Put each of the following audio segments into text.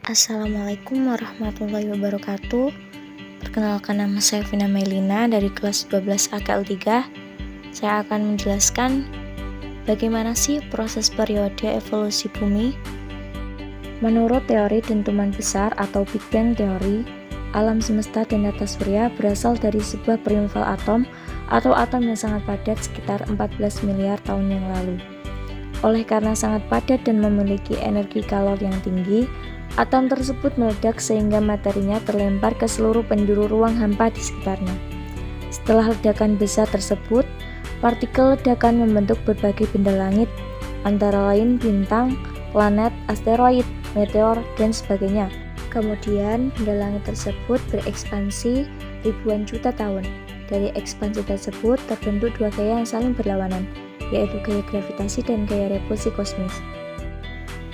Assalamualaikum warahmatullahi wabarakatuh. Perkenalkan, nama saya Vina Melina dari kelas 12 AKL 3. Saya akan menjelaskan bagaimana sih proses periode evolusi bumi. Menurut teori dentuman besar atau Big Bang Theory, alam semesta dan tata surya berasal dari sebuah perimpal atom atau atom yang sangat padat sekitar 14 miliar tahun yang lalu. Oleh karena sangat padat dan memiliki energi kalor yang tinggi, atom tersebut meledak sehingga materinya terlempar ke seluruh penjuru ruang hampa di sekitarnya. Setelah ledakan besar tersebut, partikel ledakan membentuk berbagai benda langit, antara lain bintang, planet, asteroid, meteor, dan sebagainya. Kemudian, benda langit tersebut berekspansi ribuan juta tahun. Dari ekspansi tersebut terbentuk dua gaya yang saling berlawanan, yaitu gaya gravitasi dan gaya repulsi kosmis.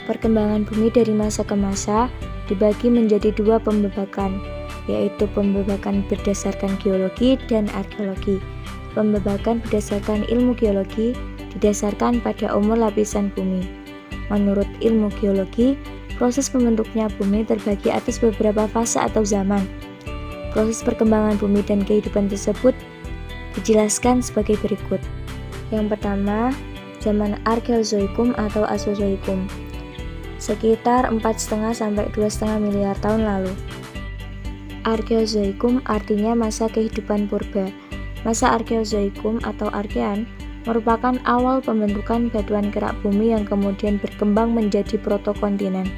Perkembangan bumi dari masa ke masa dibagi menjadi dua pembebakan, yaitu pembebakan berdasarkan geologi dan arkeologi. Pembebakan berdasarkan ilmu geologi didasarkan pada umur lapisan bumi. Menurut ilmu geologi, proses pembentuknya bumi terbagi atas beberapa fase atau zaman. Proses perkembangan bumi dan kehidupan tersebut dijelaskan sebagai berikut. Yang pertama, zaman Archeozoikum atau Asozoikum, sekitar 4,5 sampai 2,5 miliar tahun lalu. Archeozoikum artinya masa kehidupan purba. Masa Archeozoikum atau Archean merupakan awal pembentukan batuan kerak bumi yang kemudian berkembang menjadi protokontinen,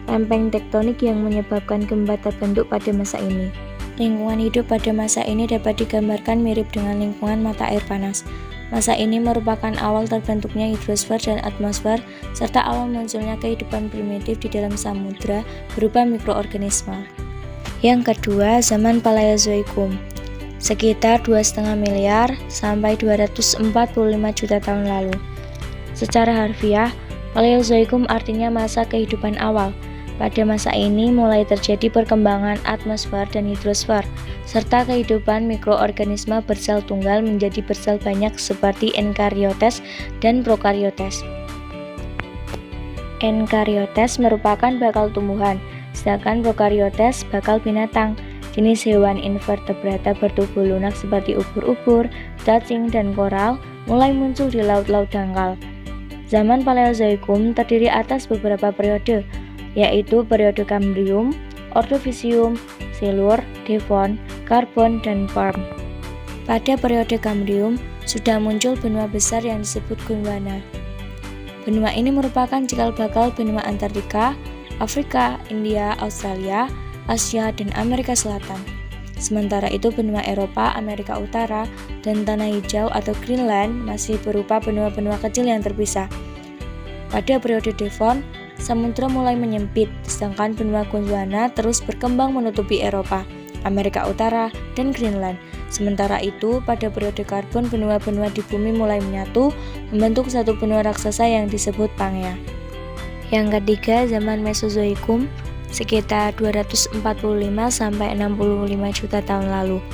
lempeng tektonik yang menyebabkan gempa terbentuk pada masa ini. Lingkungan hidup pada masa ini dapat digambarkan mirip dengan lingkungan mata air panas. Masa ini merupakan awal terbentuknya hidrosfer dan atmosfer, serta awal munculnya kehidupan primitif di dalam samudra berupa mikroorganisme. Yang kedua, zaman Paleozoikum, sekitar 2,5 miliar sampai 245 juta tahun lalu. Secara harfiah, Paleozoikum artinya masa kehidupan awal. Pada masa ini mulai terjadi perkembangan atmosfer dan hidrosfer, serta kehidupan mikroorganisme bersel tunggal menjadi bersel banyak seperti Eukaryotes dan Prokaryotes. Eukaryotes merupakan bakal tumbuhan, sedangkan Prokaryotes bakal binatang. Jenis hewan invertebrata bertubuh lunak seperti ubur-ubur, cacing, dan koral mulai muncul di laut-laut dangkal. Zaman Paleozoikum terdiri atas beberapa periode, yaitu periode Kambrium, Ordovisium, Silur, Devon, Karbon, dan Perm. Pada periode Kambrium sudah muncul benua besar yang disebut Gondwana. Benua ini merupakan cikal bakal benua Antartika, Afrika, India, Australia, Asia, dan Amerika Selatan. Sementara itu benua Eropa, Amerika Utara, dan tanah hijau atau Greenland masih berupa benua-benua kecil yang terpisah. Pada periode Devon, samudra mulai menyempit, sedangkan benua Gondwana terus berkembang menutupi Eropa, Amerika Utara, dan Greenland. Sementara itu, pada periode Karbon, benua-benua di bumi mulai menyatu, membentuk satu benua raksasa yang disebut Pangea. Yang ketiga, zaman Mesozoikum, sekitar 245 sampai 65 juta tahun lalu.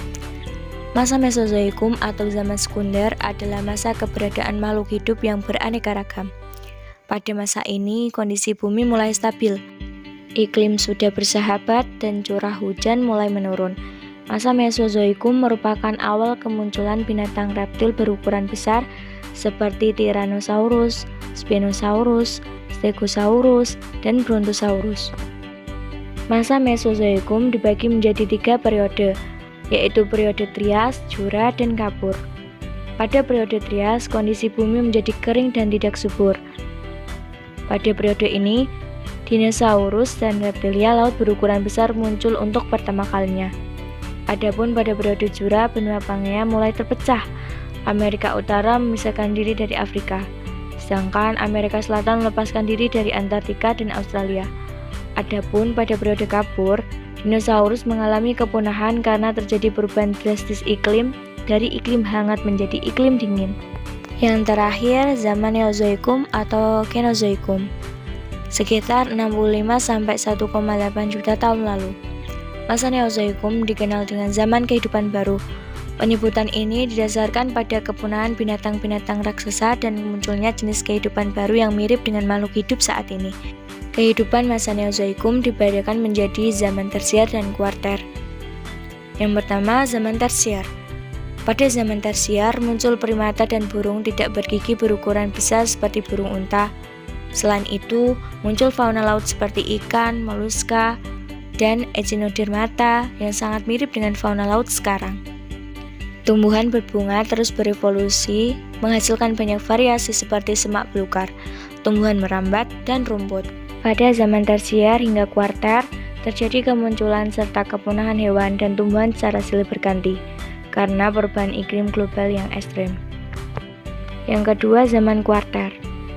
Masa Mesozoikum atau zaman sekunder adalah masa keberadaan makhluk hidup yang beraneka ragam. Pada masa ini, kondisi bumi mulai stabil. Iklim sudah bersahabat dan curah hujan mulai menurun. Masa Mesozoikum merupakan awal kemunculan binatang reptil berukuran besar seperti Tyrannosaurus, Spinosaurus, Stegosaurus, dan Brontosaurus. Masa Mesozoikum dibagi menjadi 3 periode, yaitu periode Trias, Jura, dan Kapur. Pada periode Trias, kondisi bumi menjadi kering dan tidak subur. Pada periode ini, dinosaurus dan reptilia laut berukuran besar muncul untuk pertama kalinya. Adapun pada periode Jura, benua Pangea mulai terpecah. Amerika Utara memisahkan diri dari Afrika, sedangkan Amerika Selatan melepaskan diri dari Antartika dan Australia. Adapun pada periode Kapur, dinosaurus mengalami kepunahan karena terjadi perubahan drastis iklim dari iklim hangat menjadi iklim dingin. Yang terakhir, zaman Neozoikum atau Kenozoikum, sekitar 65 sampai 1,8 juta tahun lalu. Masa Neozoikum dikenal dengan zaman kehidupan baru. Penyebutan ini didasarkan pada kepunahan binatang-binatang raksasa dan munculnya jenis kehidupan baru yang mirip dengan makhluk hidup saat ini. Kehidupan masa Neozoikum dibedakan menjadi zaman tersier dan kuarter. Yang pertama, zaman tersier. Pada zaman tersier muncul primata dan burung tidak bergigi berukuran besar seperti burung unta. Selain itu, muncul fauna laut seperti ikan, moluska, dan echinodermata yang sangat mirip dengan fauna laut sekarang. Tumbuhan berbunga terus berevolusi, menghasilkan banyak variasi seperti semak belukar, tumbuhan merambat, dan rumput. Pada zaman tersier hingga kuarter, terjadi kemunculan serta kepunahan hewan dan tumbuhan secara silih berganti karena perubahan iklim global yang ekstrem. Yang kedua, zaman kuarter.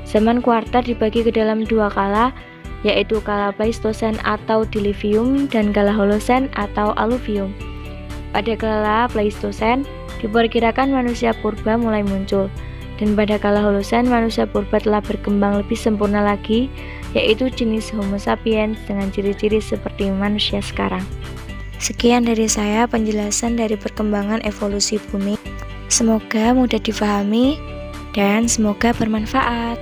Zaman kuarter dibagi ke dalam dua kala, yaitu kala Pleistosen atau Diluvium dan kala Holosen atau Aluvium. Pada kala Pleistosen, diperkirakan manusia purba mulai muncul, dan pada kala Holosen manusia purba telah berkembang lebih sempurna lagi, yaitu jenis Homo sapiens dengan ciri-ciri seperti manusia sekarang. Sekian dari saya penjelasan dari perkembangan evolusi bumi. Semoga mudah difahami dan semoga bermanfaat.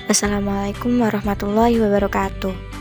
Wassalamualaikum warahmatullahi wabarakatuh.